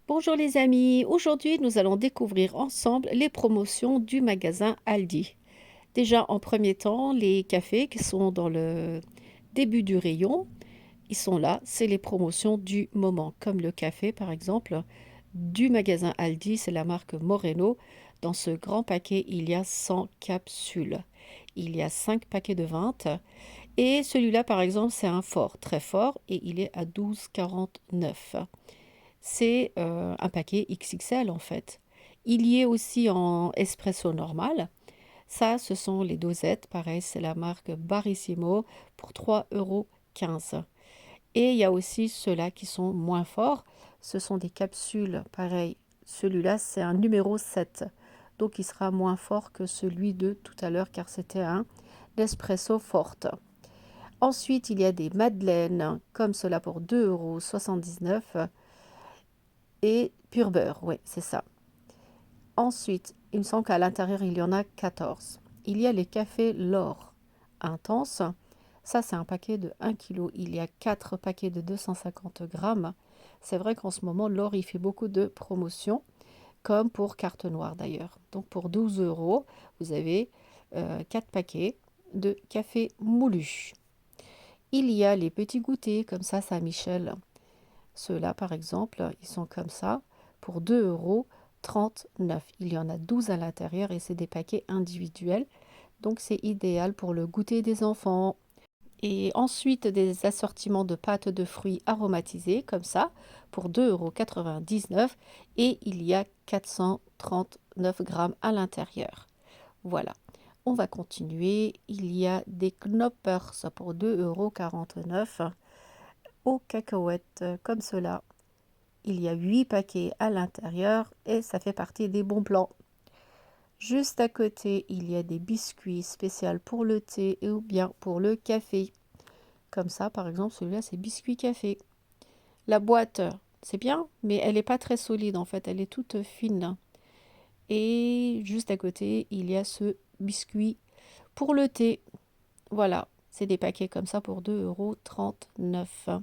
Bonjour les amis, aujourd'hui nous allons découvrir ensemble les promotions du magasin Aldi. Déjà en premier temps, les cafés qui sont dans le début du rayon, ils sont là, c'est les promotions du moment, comme le café par exemple du magasin Aldi, c'est la marque Moreno. Dans ce grand paquet, il y a 100 capsules. Il y a 5 paquets de 20 et celui-là par exemple, c'est un fort, très fort et il est à 12,49. C'est un paquet XXL en fait. Il y est aussi en espresso normal. Ça, ce sont les dosettes. Pareil, c'est la marque Barissimo pour 3,15 €. Et il y a aussi ceux-là qui sont moins forts. Ce sont des capsules. Pareil, celui-là, c'est un numéro 7. Donc, il sera moins fort que celui de tout à l'heure car c'était un espresso forte. Ensuite, il y a des madeleines comme cela pour 2,79 € et pur beurre, oui, c'est ça. Ensuite, il me semble qu'à l'intérieur, il y en a 14. Il y a les cafés L'Or Intense. Ça, c'est un paquet de 1 kg. Il y a 4 paquets de 250 grammes. C'est vrai qu'en ce moment, L'Or, il fait beaucoup de promotions, comme pour Carte Noire d'ailleurs. Donc pour 12 €, vous avez 4 paquets de café moulu. Il y a les petits goûters, comme ça, Saint-Michel. Ceux-là, par exemple, ils sont comme ça pour 2,39 €. Il y en a 12 à l'intérieur et c'est des paquets individuels. Donc, c'est idéal pour le goûter des enfants. Et ensuite, des assortiments de pâtes de fruits aromatisées, comme ça, pour 2,99 € et il y a 439 grammes à l'intérieur. Voilà. On va continuer. Il y a des Knoppers pour 2,49 € aux cacahuètes, comme cela. Il y a 8 paquets à l'intérieur et ça fait partie des bons plans. Juste à côté, il y a des biscuits spéciaux pour le thé ou bien pour le café. Comme ça, par exemple, celui-là, c'est biscuit café. La boîte, c'est bien, mais elle n'est pas très solide en fait, elle est toute fine. Et juste à côté, il y a ce biscuit pour le thé. Voilà, c'est des paquets comme ça pour 2,39 €.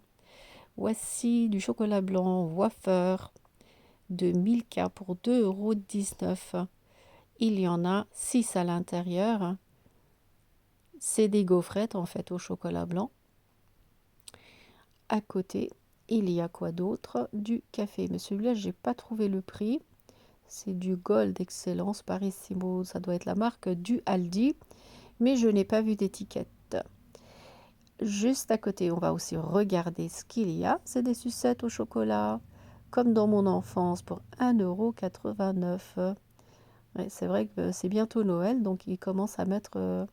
Voici du chocolat blanc wafer de Milka pour 2,19 €. Il y en a 6 à l'intérieur. C'est des gaufrettes en fait au chocolat blanc. À côté, il y a quoi d'autre? Du café. Mais celui-là, j'ai pas trouvé le prix. C'est du Gold Excellence Parissimo. Ça doit être la marque du Aldi. Mais je n'ai pas vu d'étiquette. Juste à côté, on va aussi regarder ce qu'il y a. C'est des sucettes au chocolat, comme dans mon enfance, pour 1,89 €. Ouais, c'est vrai que c'est bientôt Noël, donc ils commencent à mettre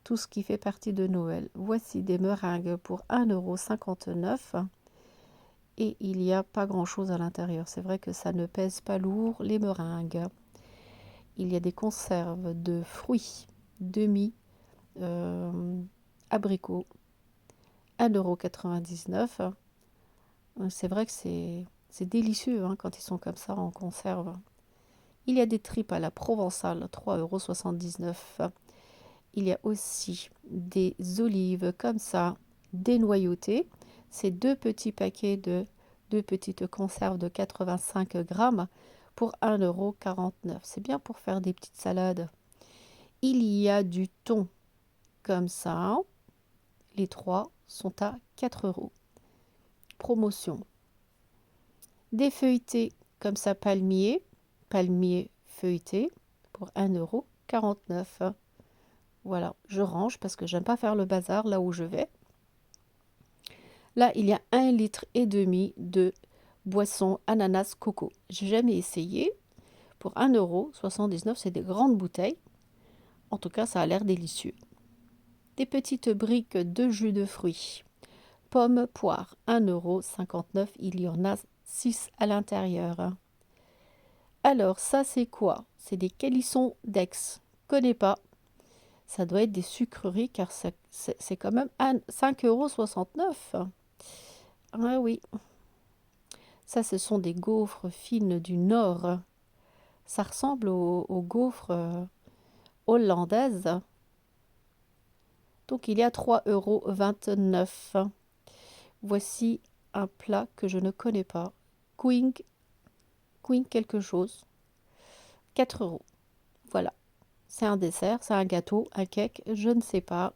tout ce qui fait partie de Noël. Voici des meringues pour 1,59 € et il n'y a pas grand-chose à l'intérieur. C'est vrai que ça ne pèse pas lourd, les meringues. Il y a des conserves de fruits demi abricots, 1,99 €. C'est vrai que c'est délicieux hein, quand ils sont comme ça en conserve. Il y a des tripes à la provençale, 3,79 €. Il y a aussi des olives comme ça, dénoyautées. C'est deux petits paquets de deux petites conserves de 85 grammes pour 1,49 €. C'est bien pour faire des petites salades. Il y a du thon comme ça. Les trois sont à 4 €. Promotion. Des feuilletés comme ça, palmier feuilleté pour 1,49 €. Voilà, je range parce que j'aime pas faire le bazar là où je vais. Là, il y a 1,5 litre de boisson ananas coco. J'ai jamais essayé. Pour 1,79 €, c'est des grandes bouteilles. En tout cas, ça a l'air délicieux. Des petites briques de jus de fruits. Pommes, poires, 1,59 €. Il y en a 6 à l'intérieur. Alors, ça, c'est quoi? C'est des calissons d'Aix. Connais pas. Ça doit être des sucreries car c'est quand même 5,69 €. Ah oui. Ça, ce sont des gaufres fines du Nord. Ça ressemble aux gaufres hollandaises. Donc, il y a 3,29 €. Voici un plat que je ne connais pas. Queen Queen quelque chose. 4 euros. Voilà. C'est un dessert, c'est un gâteau, un cake, je ne sais pas.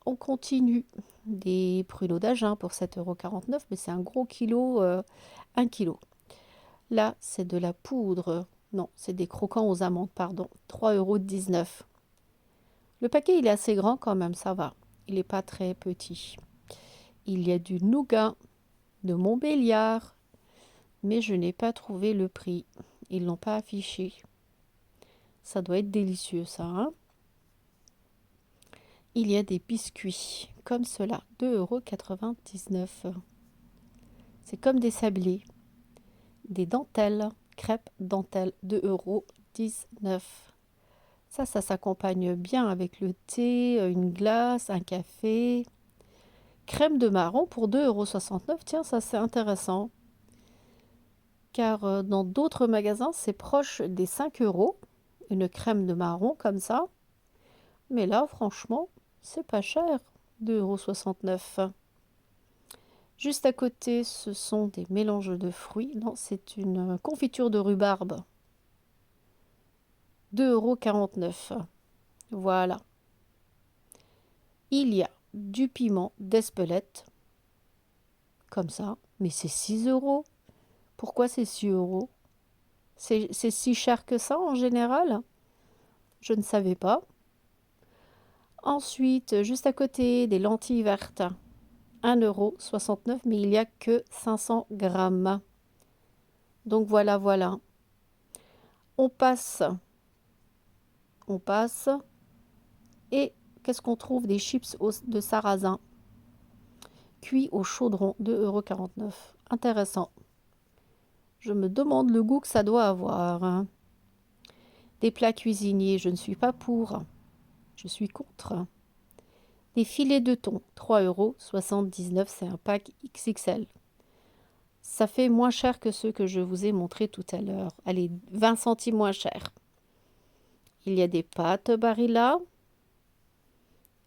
On continue. Des pruneaux d'Agen pour 7,49 €, mais c'est un gros kilo, 1 kilo. Là, c'est de la poudre. Non, c'est des croquants aux amandes, pardon. 3,19 €. Le paquet, il est assez grand quand même, ça va. Il n'est pas très petit. Il y a du nougat de Montbéliard, mais je n'ai pas trouvé le prix. Ils l'ont pas affiché. Ça doit être délicieux, ça, hein. Il y a des biscuits comme cela, 2,99 €. C'est comme des sablés, des dentelles, crêpes dentelles, 2,19 €. Ça s'accompagne bien avec le thé, une glace, un café. Crème de marron pour 2,69 €. Tiens, ça c'est intéressant. Car dans d'autres magasins, c'est proche des 5 €. Une crème de marron comme ça. Mais là, franchement, c'est pas cher. 2,69 €. Juste à côté, ce sont des mélanges de fruits. Non, c'est une confiture de rhubarbe. 2,49 €. Voilà. Il y a du piment d'Espelette. Comme ça. Mais c'est 6 €. Pourquoi c'est 6 €? C'est si cher que ça en général? Je ne savais pas. Ensuite, juste à côté, des lentilles vertes. 1,69 €, mais il n'y a que 500 grammes. Donc voilà, voilà. On passe. On passe. Et qu'est-ce qu'on trouve? Des chips de sarrasin. Cuits au chaudron, 2,49 €. Intéressant. Je me demande le goût que ça doit avoir, hein. Des plats cuisiniers, je ne suis pas pour. Je suis contre. Des filets de thon, 3,79 €, c'est un pack XXL. Ça fait moins cher que ceux que je vous ai montrés tout à l'heure. Allez, 20 centimes moins cher. Il y a des pâtes Barilla,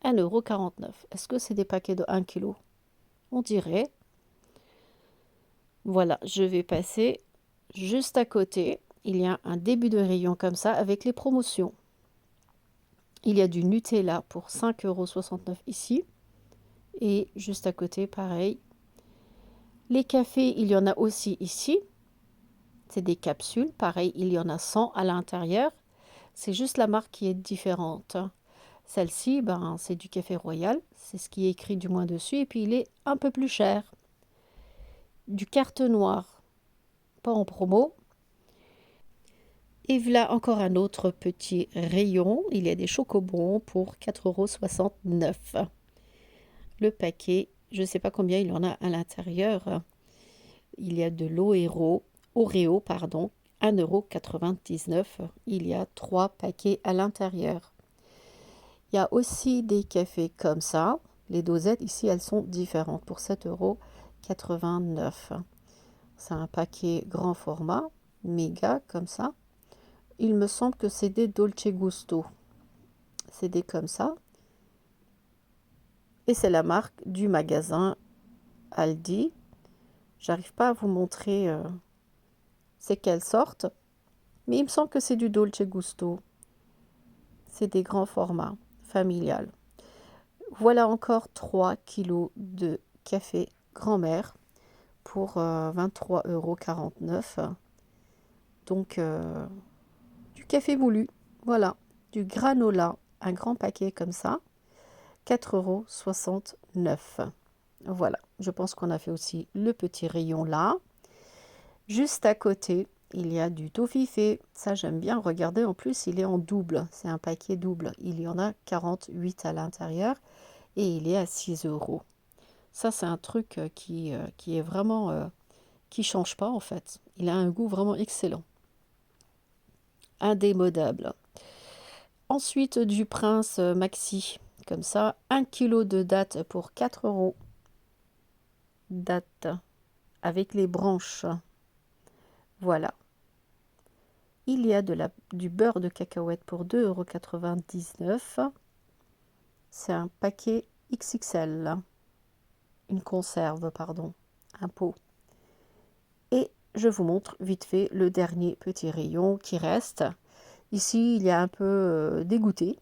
1,49 €. Est-ce que c'est des paquets de 1 kg? On dirait. Voilà, je vais passer juste à côté. Il y a un début de rayon comme ça avec les promotions. Il y a du Nutella pour 5,69 € ici. Et juste à côté, pareil. Les cafés, il y en a aussi ici. C'est des capsules. Pareil, il y en a 100 à l'intérieur. C'est juste la marque qui est différente. Celle-ci, ben, c'est du café royal. C'est ce qui est écrit du moins dessus. Et puis, il est un peu plus cher. Du carte noire, pas en promo. Et voilà encore un autre petit rayon. Il y a des chocobons pour 4,69 €. Le paquet, je ne sais pas combien il y en a à l'intérieur. Il y a de Oreo, pardon, 1,99 €. Il y a 3 paquets à l'intérieur. Il y a aussi des cafés comme ça. Les dosettes ici, elles sont différentes pour 7,89 €. C'est un paquet grand format, méga comme ça. Il me semble que c'est des Dolce Gusto. C'est des comme ça. Et c'est la marque du magasin Aldi. J'arrive pas à vous montrer c'est quelle sorte. Mais il me semble que c'est du Dolce Gusto. C'est des grands formats, familial. Voilà encore 3 kilos de café grand-mère pour 23,49 €. Donc, du café moulu. Voilà, du granola, un grand paquet comme ça. 4,69 €. Voilà, je pense qu'on a fait aussi le petit rayon là. Juste à côté, il y a du toffifé. Ça, j'aime bien regarder. En plus, il est en double. C'est un paquet double. Il y en a 48 à l'intérieur et il est à 6 €. Ça, c'est un truc qui est vraiment... qui change pas en fait. Il a un goût vraiment excellent. Indémodable. Ensuite, du Prince Maxi. Comme ça, 1 kg de dattes pour 4 €. Dattes avec les branches. Voilà. Il y a du beurre de cacahuète pour 2,99 €. C'est un paquet XXL. Une conserve, pardon. Un pot. Et je vous montre vite fait le dernier petit rayon qui reste. Ici, il y a un peu des goûters.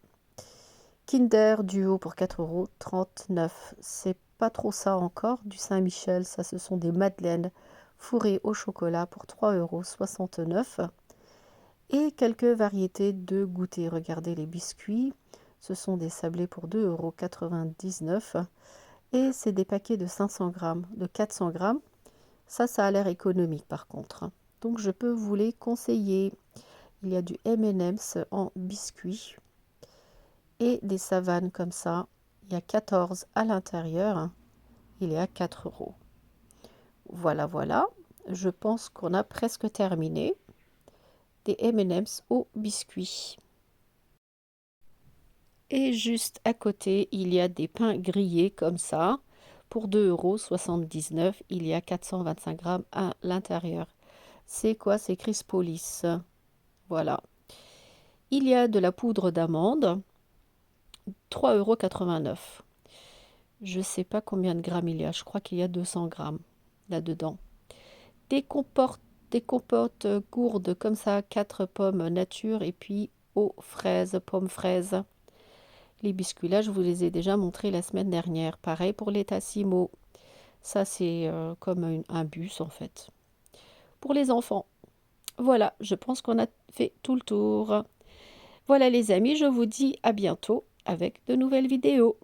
Kinder Duo pour 4,39 €. C'est pas trop ça encore. Du Saint-Michel, ça ce sont des madeleines fourrées au chocolat pour 3,69 €. Et quelques variétés de goûters. Regardez les biscuits. Ce sont des sablés pour 2,99 €. Et c'est des paquets de 500 grammes, de 400 grammes. Ça a l'air économique par contre. Donc je peux vous les conseiller. Il y a du M&M's en biscuit et des savanes comme ça. Il y a 14 à l'intérieur. Il est à 4 €. Voilà, voilà. Je pense qu'on a presque terminé. Des M&M's au biscuit. Et juste à côté, il y a des pains grillés comme ça. Pour 2,79 €, il y a 425 grammes à l'intérieur. C'est quoi? C'est Crispolis. Voilà. Il y a de la poudre d'amande, 3,89 €. Je ne sais pas combien de grammes il y a. Je crois qu'il y a 200 grammes là-dedans. Des compotes gourdes comme ça, 4 pommes nature et puis aux fraises, pommes fraises. Les biscuits là, je vous les ai déjà montrés la semaine dernière. Pareil pour les Tassimo. Ça, c'est comme un bus en fait. Pour les enfants. Voilà, je pense qu'on a fait tout le tour. Voilà les amis, je vous dis à bientôt avec de nouvelles vidéos.